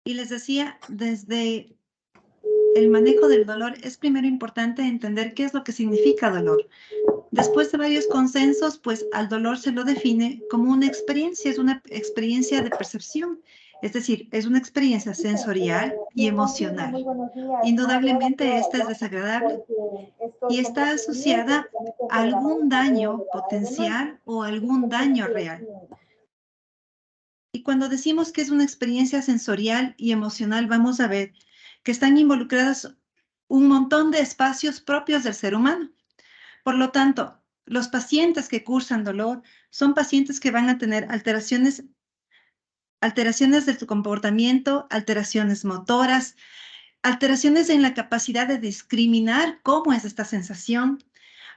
Y les decía, desde el manejo del dolor es primero importante entender qué es lo que significa dolor. Después de varios consensos, pues al dolor se lo define como una experiencia, es una experiencia de percepción, es decir, es una experiencia sensorial y emocional. Indudablemente esta es desagradable y está asociada a algún daño potencial o algún daño real. Y cuando decimos que es una experiencia sensorial y emocional, vamos a ver que están involucradas un montón de espacios propios del ser humano. Por lo tanto, los pacientes que cursan dolor son pacientes que van a tener alteraciones de su comportamiento, alteraciones motoras, alteraciones en la capacidad de discriminar cómo es esta sensación,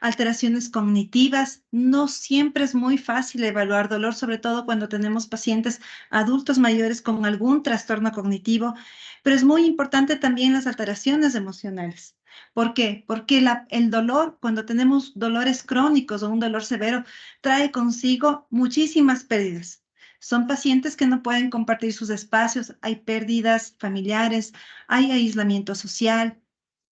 alteraciones cognitivas. No siempre es muy fácil evaluar dolor, sobre todo cuando tenemos pacientes adultos mayores con algún trastorno cognitivo, pero es muy importante también las alteraciones emocionales. ¿Por qué? Porque el dolor, cuando tenemos dolores crónicos o un dolor severo, trae consigo muchísimas pérdidas. Son pacientes que no pueden compartir sus espacios, hay pérdidas familiares, hay aislamiento social,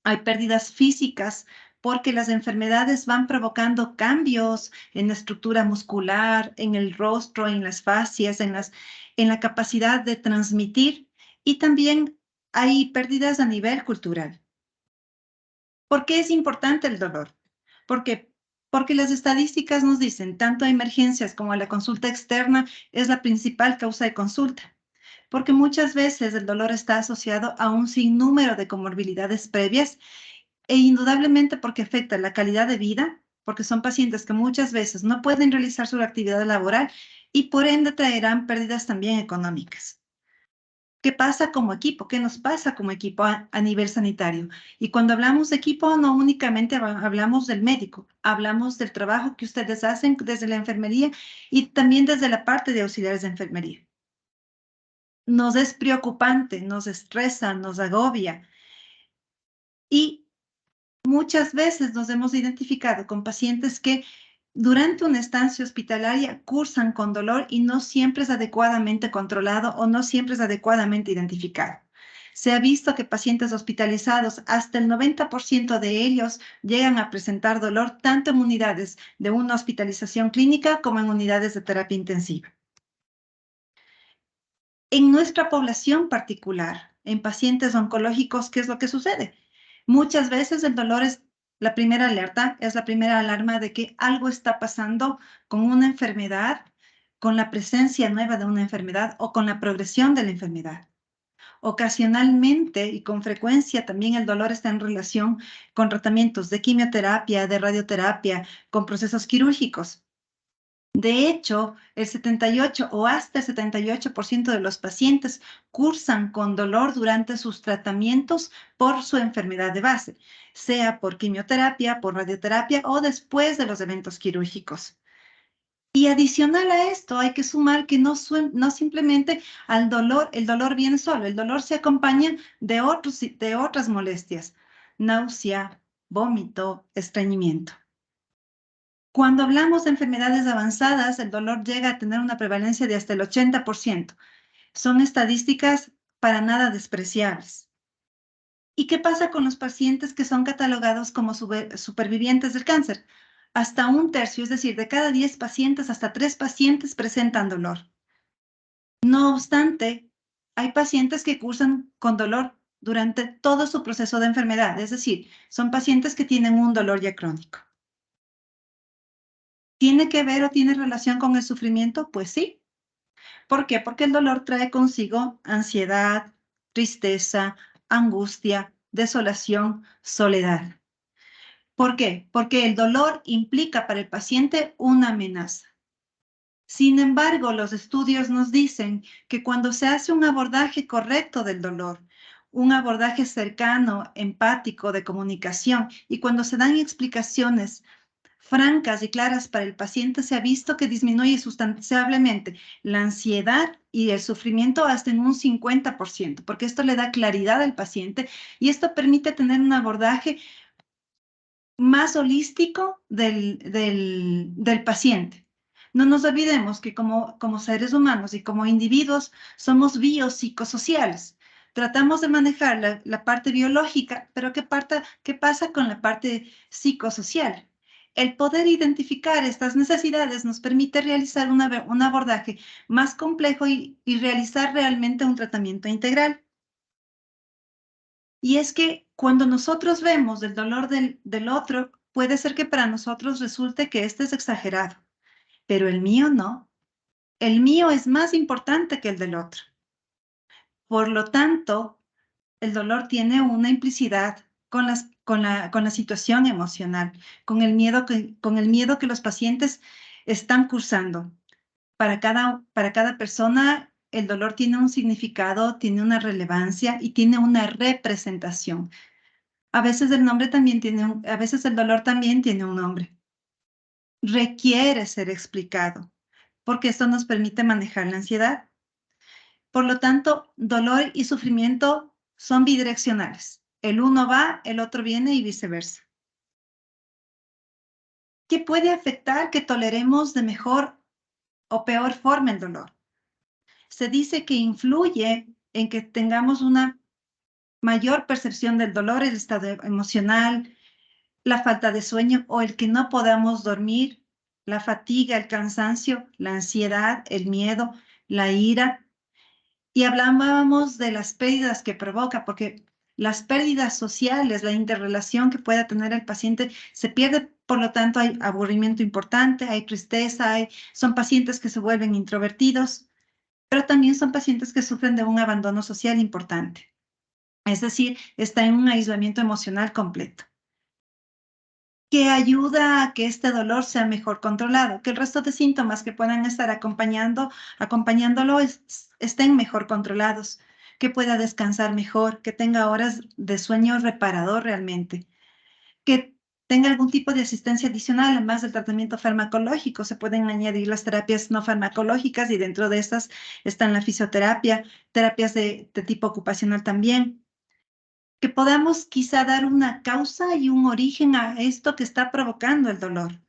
hay pérdidas físicas, porque las enfermedades van provocando cambios en la estructura muscular, en el rostro, en las fascias, en la capacidad de transmitir, y también hay pérdidas a nivel cultural. ¿Por qué es importante el dolor? Porque las estadísticas nos dicen, tanto a emergencias como a la consulta externa, es la principal causa de consulta. Porque muchas veces el dolor está asociado a un sinnúmero de comorbilidades previas e indudablemente porque afecta la calidad de vida, porque son pacientes que muchas veces no pueden realizar su actividad laboral y por ende traerán pérdidas también económicas. ¿Qué pasa como equipo? ¿Qué nos pasa como equipo a nivel sanitario? Y cuando hablamos de equipo, no únicamente hablamos del médico, hablamos del trabajo que ustedes hacen desde la enfermería y también desde la parte de auxiliares de enfermería. Nos es preocupante, nos estresa, nos agobia. Y muchas veces nos hemos identificado con pacientes que durante una estancia hospitalaria cursan con dolor y no siempre es adecuadamente controlado o no siempre es adecuadamente identificado. Se ha visto que pacientes hospitalizados, hasta el 90% de ellos llegan a presentar dolor tanto en unidades de una hospitalización clínica como en unidades de terapia intensiva. En nuestra población particular, en pacientes oncológicos, ¿qué es lo que sucede? Muchas veces el dolor es la primera alerta, es la primera alarma de que algo está pasando con una enfermedad, con la presencia nueva de una enfermedad o con la progresión de la enfermedad. Ocasionalmente y con frecuencia también el dolor está en relación con tratamientos de quimioterapia, de radioterapia, con procesos quirúrgicos. De hecho, el 78 o hasta el 78% de los pacientes cursan con dolor durante sus tratamientos por su enfermedad de base, sea por quimioterapia, por radioterapia o después de los eventos quirúrgicos. Y adicional a esto, hay que sumar que no simplemente al dolor, el dolor viene solo, el dolor se acompaña de otras molestias, náusea, vómito, estreñimiento. Cuando hablamos de enfermedades avanzadas, el dolor llega a tener una prevalencia de hasta el 80%. Son estadísticas para nada despreciables. ¿Y qué pasa con los pacientes que son catalogados como supervivientes del cáncer? Hasta un tercio, es decir, de cada 10 pacientes, hasta 3 pacientes presentan dolor. No obstante, hay pacientes que cursan con dolor durante todo su proceso de enfermedad, es decir, son pacientes que tienen un dolor ya crónico. ¿Tiene que ver o tiene relación con el sufrimiento? Pues sí. ¿Por qué? Porque el dolor trae consigo ansiedad, tristeza, angustia, desolación, soledad. ¿Por qué? Porque el dolor implica para el paciente una amenaza. Sin embargo, los estudios nos dicen que cuando se hace un abordaje correcto del dolor, un abordaje cercano, empático, de comunicación, y cuando se dan explicaciones francas y claras para el paciente, se ha visto que disminuye sustancialmente la ansiedad y el sufrimiento hasta en un 50%, porque esto le da claridad al paciente y esto permite tener un abordaje más holístico del paciente. No nos olvidemos que como seres humanos y como individuos somos biopsicosociales. Tratamos de manejar la parte biológica, pero ¿qué pasa con la parte psicosocial? El poder identificar estas necesidades nos permite realizar un abordaje más complejo y realizar realmente un tratamiento integral. Y es que cuando nosotros vemos el dolor del otro, puede ser que para nosotros resulte que este es exagerado, pero el mío no. El mío es más importante que el del otro. Por lo tanto, el dolor tiene una implicidad con la situación emocional, con el miedo que los pacientes están cursando. Para cada persona, el dolor tiene un significado, tiene una relevancia y tiene una representación. A veces a veces el dolor también tiene un nombre. Requiere ser explicado, porque esto nos permite manejar la ansiedad. Por lo tanto, dolor y sufrimiento son bidireccionales. El uno va, el otro viene y viceversa. ¿Qué puede afectar que toleremos de mejor o peor forma el dolor? Se dice que influye en que tengamos una mayor percepción del dolor, el estado emocional, la falta de sueño o el que no podamos dormir, la fatiga, el cansancio, la ansiedad, el miedo, la ira. Y hablábamos de las pérdidas que provoca, porque las pérdidas sociales, la interrelación que pueda tener el paciente se pierde, por lo tanto hay aburrimiento importante, hay tristeza, son pacientes que se vuelven introvertidos, pero también son pacientes que sufren de un abandono social importante. Es decir, está en un aislamiento emocional completo, que ayuda a que este dolor sea mejor controlado, que el resto de síntomas que puedan estar acompañándolo estén mejor controlados, que pueda descansar mejor, que tenga horas de sueño reparador realmente, que tenga algún tipo de asistencia adicional, además del tratamiento farmacológico. Se pueden añadir las terapias no farmacológicas y dentro de estas están la fisioterapia, terapias de tipo ocupacional también, que podamos quizá dar una causa y un origen a esto que está provocando el dolor,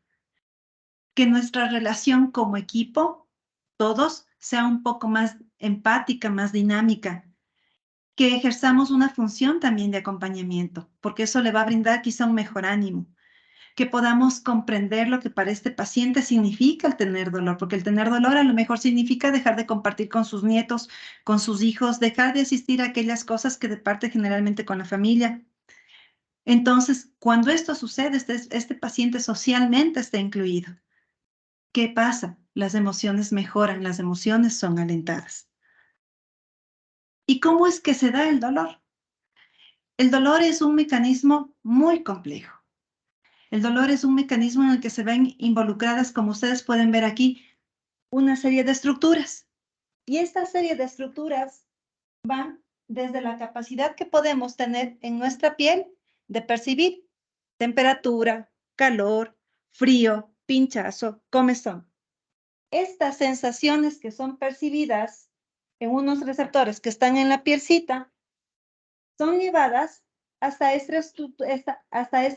que nuestra relación como equipo, todos, sea un poco más empática, más dinámica, que ejerzamos una función también de acompañamiento, porque eso le va a brindar quizá un mejor ánimo, que podamos comprender lo que para este paciente significa el tener dolor, porque el tener dolor a lo mejor significa dejar de compartir con sus nietos, con sus hijos, dejar de asistir a aquellas cosas que departe generalmente con la familia. Entonces, cuando esto sucede, este paciente socialmente está incluido. ¿Qué pasa? Las emociones mejoran, las emociones son alentadas. ¿Y cómo es que se da el dolor? El dolor es un mecanismo muy complejo. El dolor es un mecanismo en el que se ven involucradas, como ustedes pueden ver aquí, una serie de estructuras. Y esta serie de estructuras van desde la capacidad que podemos tener en nuestra piel de percibir temperatura, calor, frío, pinchazo, comezón. Estas sensaciones que son percibidas en unos receptores que están en la pielcita son llevadas hasta esta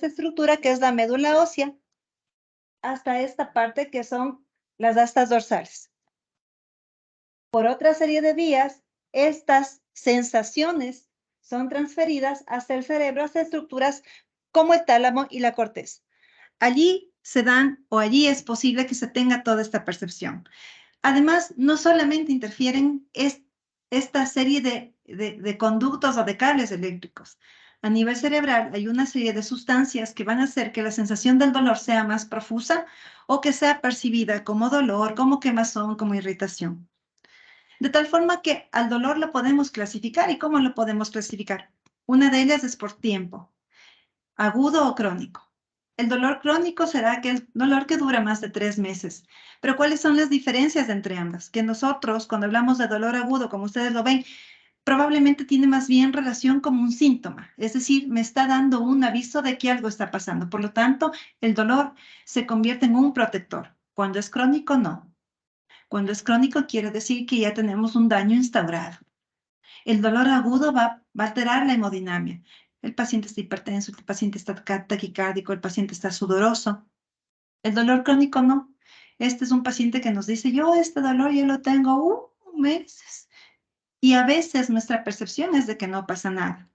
estructura que es la médula ósea, hasta esta parte que son las astas dorsales. Por otra serie de vías, estas sensaciones son transferidas hacia el cerebro, hacia estructuras como el tálamo y la corteza. Allí se dan o allí es posible que se tenga toda esta percepción. Además, no solamente interfieren esta serie de conductos o de cables eléctricos. A nivel cerebral hay una serie de sustancias que van a hacer que la sensación del dolor sea más profusa o que sea percibida como dolor, como quemazón, como irritación. De tal forma que al dolor lo podemos clasificar. ¿Y cómo lo podemos clasificar? Una de ellas es por tiempo, agudo o crónico. El dolor crónico será aquel dolor que dura más de 3 meses. Pero ¿cuáles son las diferencias entre ambas? Que nosotros, cuando hablamos de dolor agudo, como ustedes lo ven, probablemente tiene más bien relación como un síntoma, es decir, me está dando un aviso de que algo está pasando. Por lo tanto, el dolor se convierte en un protector. Cuando es crónico, no. Cuando es crónico quiere decir que ya tenemos un daño instaurado. El dolor agudo va a alterar la hemodinamia. El paciente está hipertenso, el paciente está taquicárdico, el paciente está sudoroso. El dolor crónico no. Este es un paciente que nos dice, yo este dolor ya lo tengo meses. Y a veces nuestra percepción es de que no pasa nada.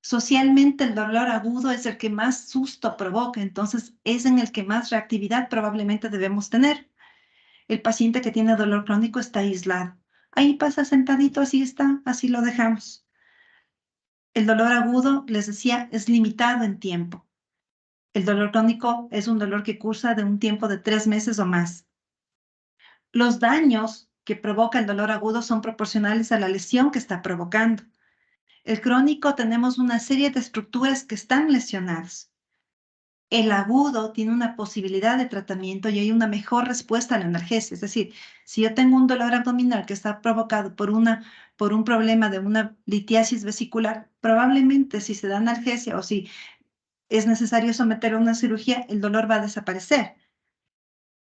Socialmente el dolor agudo es el que más susto provoca, entonces es en el que más reactividad probablemente debemos tener. El paciente que tiene dolor crónico está aislado. Ahí pasa sentadito, así está, así lo dejamos. El dolor agudo, les decía, es limitado en tiempo. El dolor crónico es un dolor que cursa de un tiempo de 3 meses o más. Los daños que provoca el dolor agudo son proporcionales a la lesión que está provocando. El crónico tenemos una serie de estructuras que están lesionadas. El agudo tiene una posibilidad de tratamiento y hay una mejor respuesta a la analgesia. Es decir, si yo tengo un dolor abdominal que está provocado por un problema de una litiasis vesicular, probablemente si se da analgesia o si es necesario someter a una cirugía, el dolor va a desaparecer.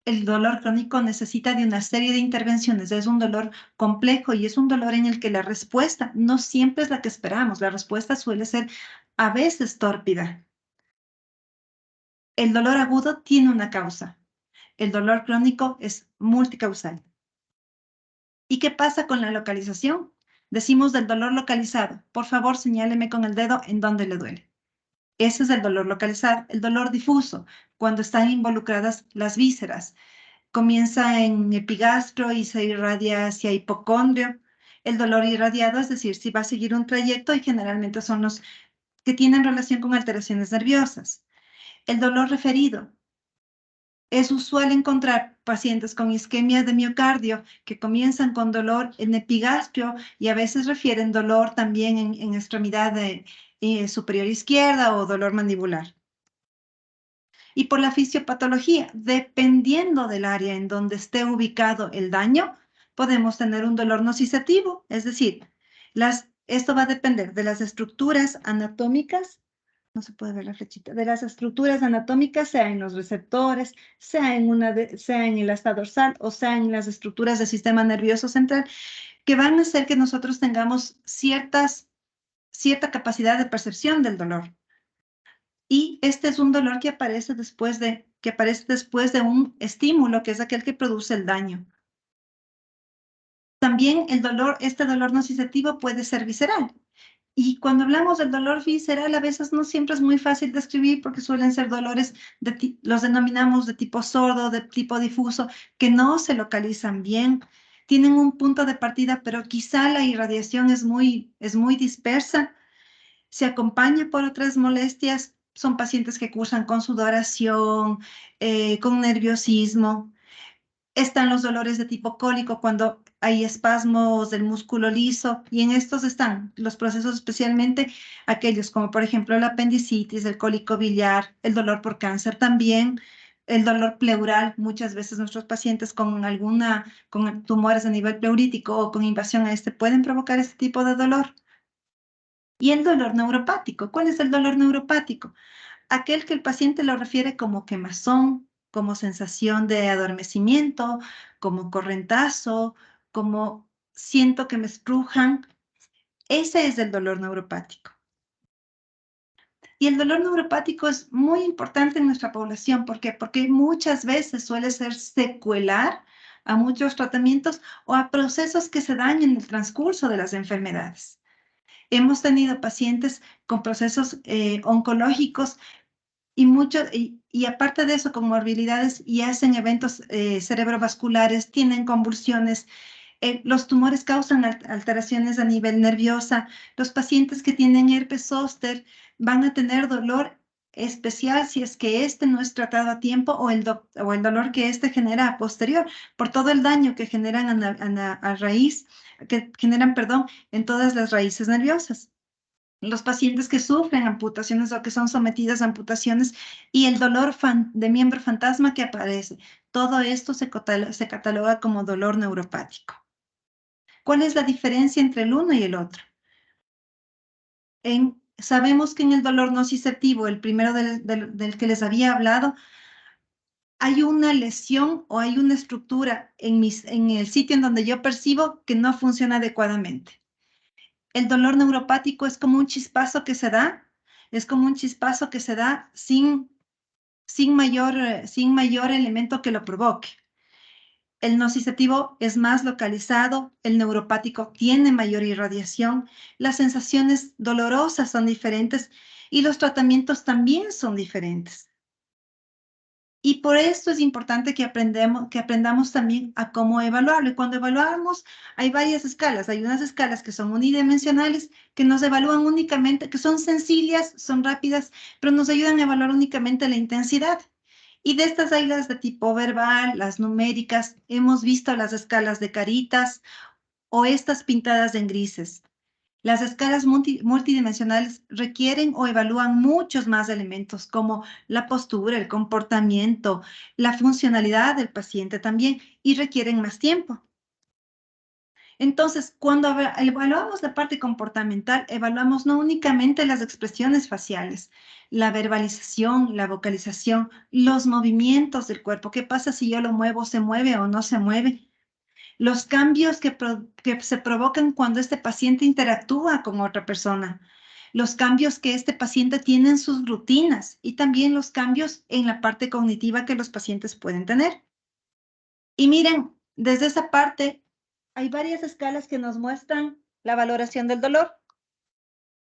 El dolor crónico necesita de una serie de intervenciones. Es un dolor complejo y es un dolor en el que la respuesta no siempre es la que esperamos. La respuesta suele ser a veces tórpida. El dolor agudo tiene una causa. El dolor crónico es multicausal. ¿Y qué pasa con la localización? Decimos del dolor localizado. Por favor, señáleme con el dedo en dónde le duele. Ese es el dolor localizado. El dolor difuso, cuando están involucradas las vísceras. Comienza en epigastro y se irradia hacia hipocondrio. El dolor irradiado, es decir, si va a seguir un trayecto y generalmente son los que tienen relación con alteraciones nerviosas. El dolor referido. Es usual encontrar pacientes con isquemia de miocardio que comienzan con dolor en epigastrio y a veces refieren dolor también en extremidad superior izquierda o dolor mandibular. Y por la fisiopatología, dependiendo del área en donde esté ubicado el daño, podemos tener un dolor nocicitivo, es decir, esto va a depender de las estructuras anatómicas, no se puede ver la flechita, de las estructuras anatómicas, sea en los receptores, sea en el asta dorsal o sea en las estructuras del sistema nervioso central, que van a hacer que nosotros tengamos cierta capacidad de percepción del dolor. Y este es un dolor que aparece después de un estímulo, que es aquel que produce el daño. También este dolor nocicitivo puede ser visceral. Y cuando hablamos del dolor visceral, a veces no siempre es muy fácil describir porque suelen ser dolores, los denominamos de tipo sordo, de tipo difuso, que no se localizan bien. Tienen un punto de partida, pero quizá la irradiación es muy dispersa. Se acompaña por otras molestias. Son pacientes que cursan con sudoración, con nerviosismo. Están los dolores de tipo cólico cuando hay espasmos del músculo liso y en estos están los procesos especialmente aquellos como por ejemplo la apendicitis, el cólico biliar, el dolor por cáncer también, el dolor pleural. Muchas veces nuestros pacientes con tumores a nivel pleurítico o con invasión a este pueden provocar este tipo de dolor. Y el dolor neuropático. ¿Cuál es el dolor neuropático? Aquel que el paciente lo refiere como quemazón, como sensación de adormecimiento, como correntazo, como siento que me estrujan. Ese es el dolor neuropático. Y el dolor neuropático es muy importante en nuestra población. ¿Por qué? Porque muchas veces suele ser secuelar a muchos tratamientos o a procesos que se dan en el transcurso de las enfermedades. Hemos tenido pacientes con procesos oncológicos y aparte de eso, con morbilidades y hacen eventos cerebrovasculares, tienen convulsiones. Los tumores causan alteraciones a nivel nerviosa. Los pacientes que tienen herpes zóster van a tener dolor especial si es que este no es tratado a tiempo o el dolor que este genera a posterior por todo el daño que generan que generan, perdón, en todas las raíces nerviosas. Los pacientes que sufren amputaciones o que son sometidas a amputaciones y el dolor de miembro fantasma que aparece. Todo esto se cataloga como dolor neuropático. ¿Cuál es la diferencia entre el uno y el otro? Sabemos que en el dolor nociceptivo, el primero del que les había hablado, hay una lesión o hay una estructura en el sitio en donde yo percibo que no funciona adecuadamente. El dolor neuropático es como un chispazo que se da, sin mayor elemento que lo provoque. El nociceptivo es más localizado, el neuropático tiene mayor irradiación, las sensaciones dolorosas son diferentes y los tratamientos también son diferentes. Y por esto es importante que aprendamos también a cómo evaluarlo. Y cuando evaluamos, hay varias escalas. Hay unas escalas que son unidimensionales, que nos evalúan únicamente, que son sencillas, son rápidas, pero nos ayudan a evaluar únicamente la intensidad. Y de estas hay las de tipo verbal, las numéricas. Hemos visto las escalas de caritas o estas pintadas en grises. Las escalas multidimensionales requieren o evalúan muchos más elementos como la postura, el comportamiento, la funcionalidad del paciente también y requieren más tiempo. Entonces, cuando evaluamos la parte comportamental, evaluamos no únicamente las expresiones faciales, la verbalización, la vocalización, los movimientos del cuerpo. ¿Qué pasa si yo lo muevo, se mueve o no se mueve? Los cambios que se provocan cuando este paciente interactúa con otra persona, los cambios que este paciente tiene en sus rutinas y también los cambios en la parte cognitiva que los pacientes pueden tener. Y miren, desde esa parte hay varias escalas que nos muestran la valoración del dolor.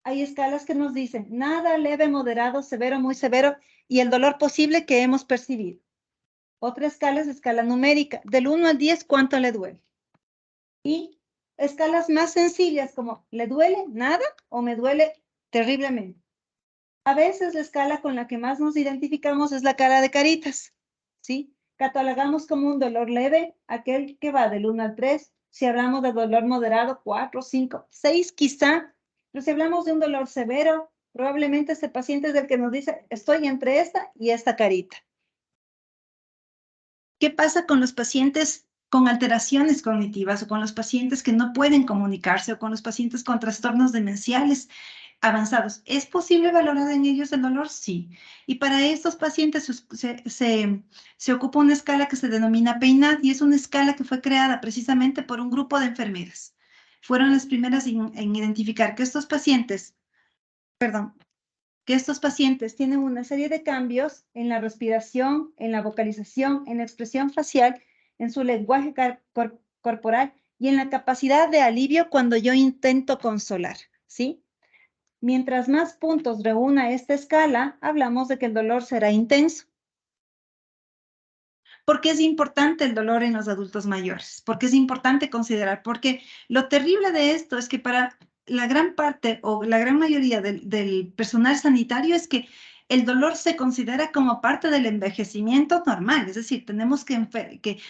Hay escalas que nos dicen nada, leve, moderado, severo, muy severo y el dolor posible que hemos percibido. Otra escala es escala numérica, del 1 al 10, ¿cuánto le duele? Y escalas más sencillas como ¿le duele nada o me duele terriblemente? A veces la escala con la que más nos identificamos es la cara de caritas, ¿sí? Catalogamos como un dolor leve aquel que va del 1 al 3. Si hablamos de dolor moderado, 4, 5, 6 quizá. Pero si hablamos de un dolor severo, probablemente este paciente es el que nos dice, estoy entre esta y esta carita. ¿Qué pasa con los pacientes con alteraciones cognitivas o con los pacientes que no pueden comunicarse o con los pacientes con trastornos demenciales avanzados? ¿Es posible valorar en ellos el dolor? Sí. Y para estos pacientes se ocupa una escala que se denomina PEINAD y es una escala que fue creada precisamente por un grupo de enfermeras. Fueron las primeras en identificar que estos pacientes, perdón, que estos pacientes tienen una serie de cambios en la respiración, en la vocalización, en la expresión facial, en su lenguaje corporal y en la capacidad de alivio cuando yo intento consolar, ¿sí? Mientras más puntos reúna esta escala, hablamos de que el dolor será intenso. ¿Por qué es importante el dolor en los adultos mayores? Porque es importante considerar, porque lo terrible de esto es que para la gran parte o la gran mayoría del personal sanitario es que el dolor se considera como parte del envejecimiento normal, es decir, tenemos que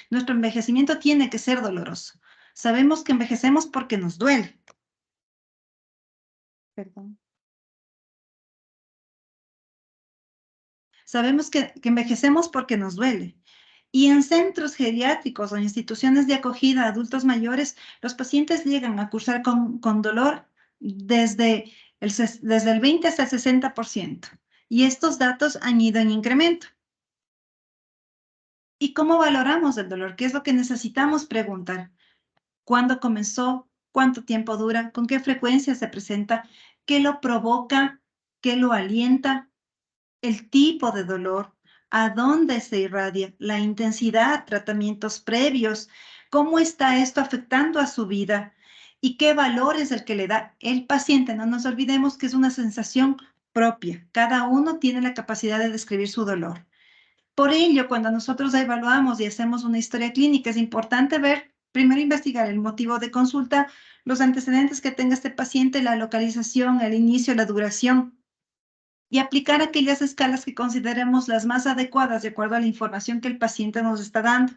nuestro envejecimiento tiene que ser doloroso. Sabemos que envejecemos porque nos duele. Perdón. Sabemos que envejecemos porque nos duele. Y en centros geriátricos o instituciones de acogida a adultos mayores, los pacientes llegan a cursar con dolor desde el 20 hasta el 60%. Y estos datos han ido en incremento. ¿Y cómo valoramos el dolor? ¿Qué es lo que necesitamos preguntar? ¿Cuándo comenzó? ¿Cuánto tiempo dura? ¿Con qué frecuencia se presenta? ¿Qué lo provoca? ¿Qué lo alienta? El tipo de dolor, a dónde se irradia, la intensidad, tratamientos previos, cómo está esto afectando a su vida y qué valor es el que le da el paciente. No nos olvidemos que es una sensación propia. Cada uno tiene la capacidad de describir su dolor. Por ello, cuando nosotros evaluamos y hacemos una historia clínica, es importante ver, primero investigar el motivo de consulta, los antecedentes que tenga este paciente, la localización, el inicio, la duración y aplicar aquellas escalas que consideremos las más adecuadas de acuerdo a la información que el paciente nos está dando.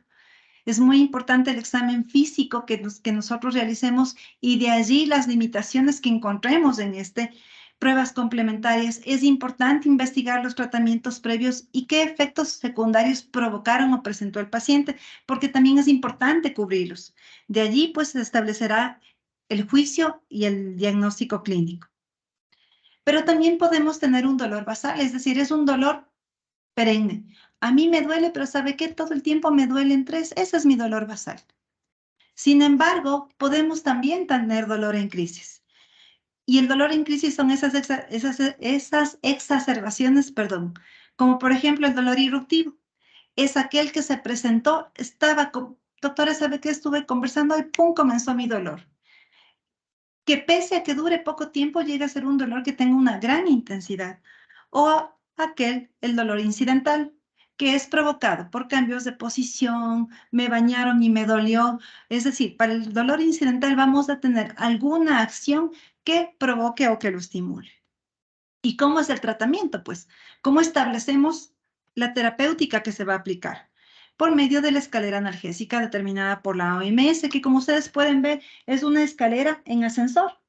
Es muy importante el examen físico que nosotros realicemos y de allí las limitaciones que encontremos en este, pruebas complementarias. Es importante investigar los tratamientos previos y qué efectos secundarios provocaron o presentó el paciente, porque también es importante cubrirlos. De allí, pues, se establecerá el juicio y el diagnóstico clínico. Pero también podemos tener un dolor basal, es decir, es un dolor perenne. A mí me duele, pero ¿sabe qué? Todo el tiempo me duelen tres. Ese es mi dolor basal. Sin embargo, podemos también tener dolor en crisis. Y el dolor en crisis son esas exacerbaciones, perdón, como por ejemplo el dolor irruptivo. Es aquel que se presentó, doctora, ¿sabe qué? Estuve conversando y ¡pum! Comenzó mi dolor. Que pese a que dure poco tiempo, llega a ser un dolor que tenga una gran intensidad. O el dolor incidental, que es provocado por cambios de posición, me bañaron y me dolió. Es decir, para el dolor incidental vamos a tener alguna acción que provoque o que lo estimule. ¿Y cómo es el tratamiento? Pues, ¿cómo establecemos la terapéutica que se va a aplicar? Por medio de la escalera analgésica determinada por la OMS, que como ustedes pueden ver, es una escalera en ascensor.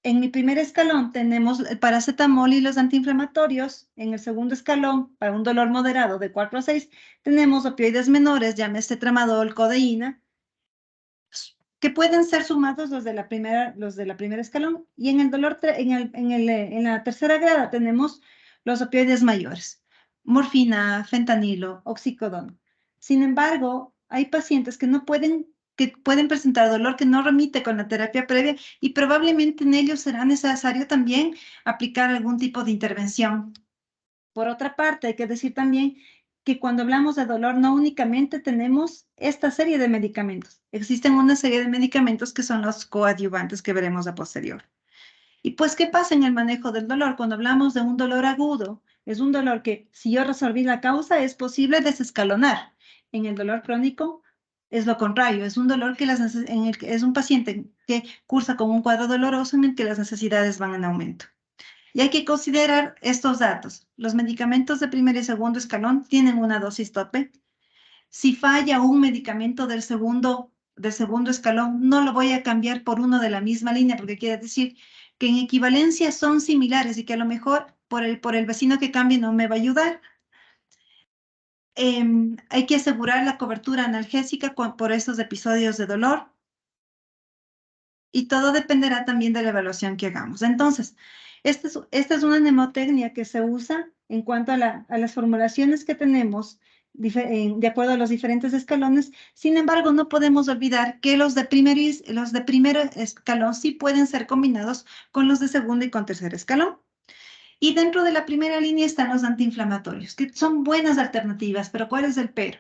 En mi primer escalón tenemos el paracetamol y los antiinflamatorios. En el segundo escalón, para un dolor moderado de 4 a 6, tenemos opioides menores, llámese tramadol, codeína, que pueden ser sumados los de la primera escalón. Y en el dolor, en la tercera grada tenemos los opioides mayores, morfina, fentanilo, oxicodona. Sin embargo, hay pacientes que pueden presentar dolor que no remite con la terapia previa y probablemente en ellos será necesario también aplicar algún tipo de intervención. Por otra parte, hay que decir también que cuando hablamos de dolor no únicamente tenemos esta serie de medicamentos. Existen una serie de medicamentos que son los coadyuvantes que veremos a posterior. Y pues, ¿qué pasa en el manejo del dolor? Cuando hablamos de un dolor agudo, es un dolor que si yo resolví la causa es posible desescalonar. En el dolor crónico es lo contrario, es un dolor en el que es un paciente que cursa con un cuadro doloroso en el que las necesidades van en aumento. Y hay que considerar estos datos. Los medicamentos de primer y segundo escalón tienen una dosis tope. Si falla un medicamento del segundo escalón, no lo voy a cambiar por uno de la misma línea, porque quiere decir que en equivalencia son similares y que a lo mejor por el vecino que cambie no me va a ayudar. Hay que asegurar la cobertura analgésica por estos episodios de dolor y todo dependerá también de la evaluación que hagamos. Entonces, esta es una mnemotecnia que se usa en cuanto a las formulaciones que tenemos de acuerdo a los diferentes escalones. Sin embargo, no podemos olvidar que los de primer escalón sí pueden ser combinados con los de segundo y con tercer escalón. Y dentro de la primera línea están los antiinflamatorios, que son buenas alternativas, pero ¿cuál es el pero?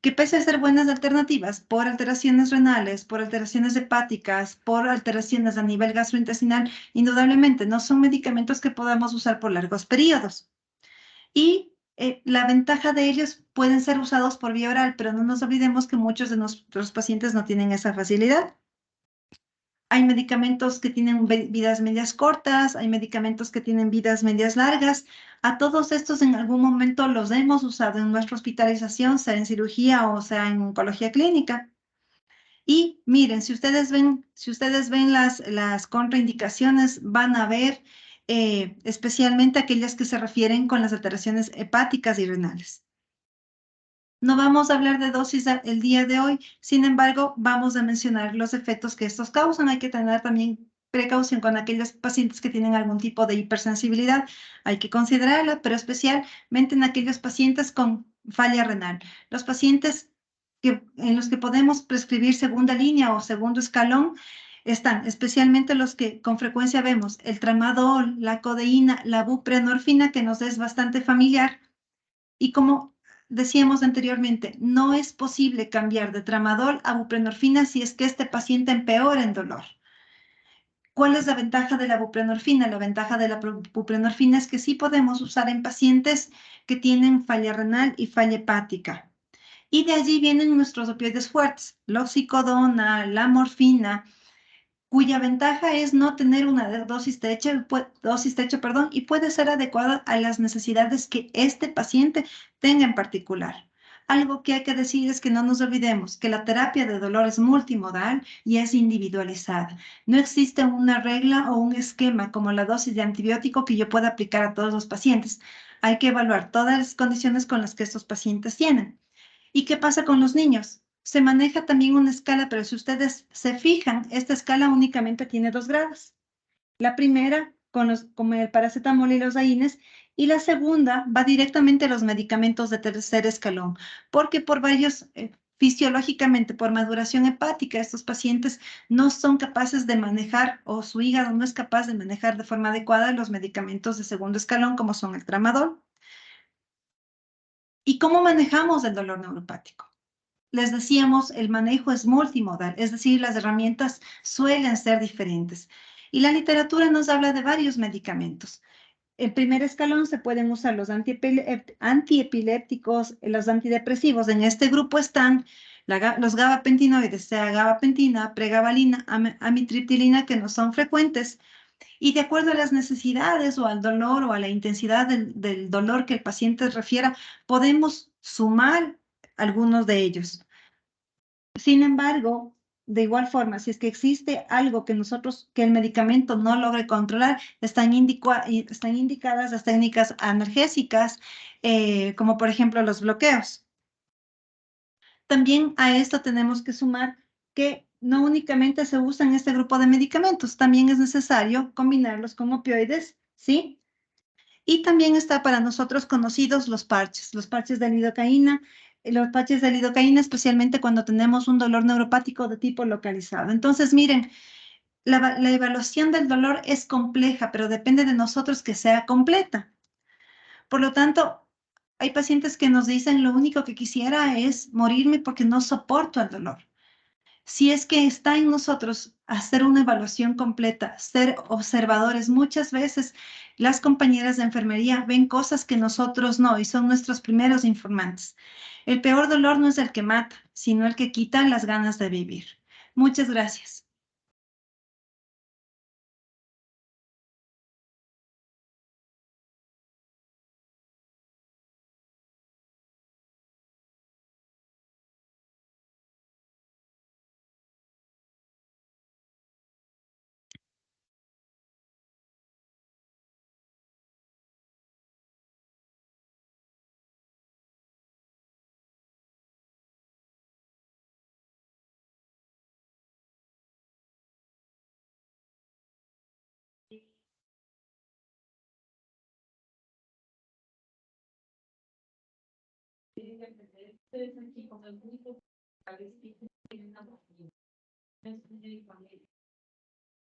Que pese a ser buenas alternativas por alteraciones renales, por alteraciones hepáticas, por alteraciones a nivel gastrointestinal, indudablemente no son medicamentos que podamos usar por largos periodos. Y la ventaja de ellos pueden ser usados por vía oral, pero no nos olvidemos que muchos de nuestros pacientes no tienen esa facilidad. Hay medicamentos que tienen vidas medias cortas, hay medicamentos que tienen vidas medias largas. A todos estos en algún momento los hemos usado en nuestra hospitalización, sea en cirugía o sea en oncología clínica. Y miren, si ustedes ven las contraindicaciones, van a ver especialmente aquellas que se refieren con las alteraciones hepáticas y renales. No vamos a hablar de dosis el día de hoy, sin embargo, vamos a mencionar los efectos que estos causan. Hay que tener también precaución con aquellos pacientes que tienen algún tipo de hipersensibilidad. Hay que considerarla, pero especialmente en aquellos pacientes con falla renal. Los pacientes en los que podemos prescribir segunda línea o segundo escalón están especialmente los que con frecuencia vemos el tramadol, la codeína, la buprenorfina, que nos es bastante familiar. Y como decíamos anteriormente, no es posible cambiar de tramadol a buprenorfina si es que este paciente empeora en dolor. ¿Cuál es la ventaja de la buprenorfina? La ventaja de la buprenorfina es que sí podemos usar en pacientes que tienen falla renal y falla hepática. Y de allí vienen nuestros opioides fuertes, la oxicodona, la morfina, cuya ventaja es no tener una dosis techo, perdón, y puede ser adecuada a las necesidades que este paciente tenga en particular. Algo que hay que decir es que no nos olvidemos que la terapia de dolor es multimodal y es individualizada. No existe una regla o un esquema como la dosis de antibiótico que yo pueda aplicar a todos los pacientes. Hay que evaluar todas las condiciones con las que estos pacientes tienen. ¿Y qué pasa con los niños? Se maneja también una escala, pero si ustedes se fijan, esta escala únicamente tiene 2 grados. La primera con el paracetamol y los AINES, y la segunda va directamente a los medicamentos de tercer escalón, porque por varios, fisiológicamente, por maduración hepática, estos pacientes no son capaces de manejar, o su hígado no es capaz de manejar de forma adecuada los medicamentos de segundo escalón, como son el tramadol. ¿Y cómo manejamos el dolor neuropático? Les decíamos, el manejo es multimodal, es decir, las herramientas suelen ser diferentes. Y la literatura nos habla de varios medicamentos. En primer escalón se pueden usar los antiepilépticos, los antidepresivos. En este grupo están los gabapentinoides, sea gabapentina, pregabalina, amitriptilina, que no son frecuentes. Y de acuerdo a las necesidades o al dolor o a la intensidad del dolor que el paciente refiera, podemos sumar algunos de ellos. Sin embargo, de igual forma, si es que existe algo que el medicamento no logre controlar, están indicadas las técnicas analgésicas, como por ejemplo los bloqueos. También a esto tenemos que sumar que no únicamente se usan este grupo de medicamentos, también es necesario combinarlos con opioides, ¿sí? Y también está para nosotros conocidos los parches de lidocaína, los parches de lidocaína especialmente cuando tenemos un dolor neuropático de tipo localizado. Entonces, miren, la evaluación del dolor es compleja, pero depende de nosotros que sea completa. Por lo tanto, hay pacientes que nos dicen, lo único que quisiera es morirme porque no soporto el dolor. Si es que está en nosotros hacer una evaluación completa, ser observadores, muchas veces las compañeras de enfermería ven cosas que nosotros no y son nuestros primeros informantes. El peor dolor no es el que mata, sino el que quita las ganas de vivir. Muchas gracias.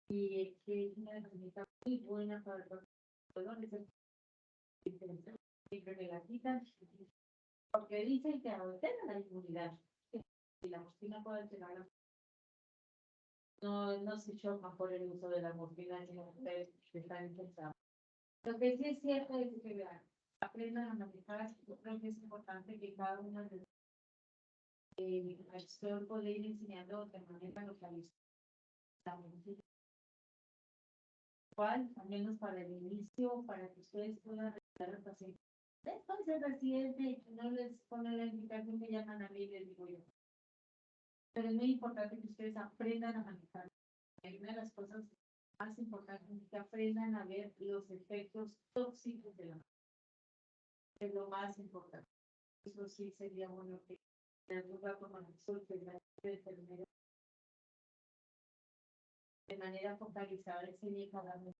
Y que es una herramienta muy buena para los dolores, siempre me la quitan, porque dicen que altera la inmunidad. Y la morfina puede alterar. No se chocan por el uso de la morfina, sino que están infectados. Lo que sí es cierto es que vean, aprendan a manejar. Yo creo que es importante que cada uno de el puede ir enseñando de manera localizada. Cual, al menos para el inicio, para que ustedes puedan realizar el paciente. Después el residente no les pone la indicación que llaman a mí, les digo yo. Pero es muy importante que ustedes aprendan a manejar. Una de las cosas más importantes es que aprendan a ver los efectos tóxicos de la manejo. Es lo más importante. Eso sí sería bueno que en algún rato con el sol que de manera focalizada enseñe cada uno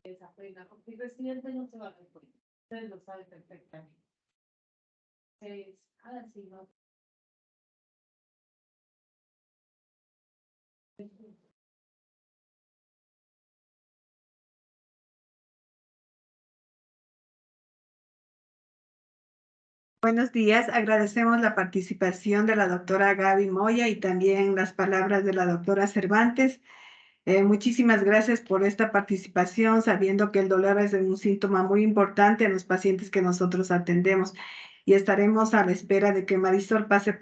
esa pena, porque el residente no se va a dar cuenta. Ustedes lo saben perfectamente. Entonces, así no. Buenos días, agradecemos la participación de la doctora Gaby Moya y también las palabras de la doctora Cervantes. Muchísimas gracias por esta participación, sabiendo que el dolor es un síntoma muy importante en los pacientes que nosotros atendemos y estaremos a la espera de que Marisol pase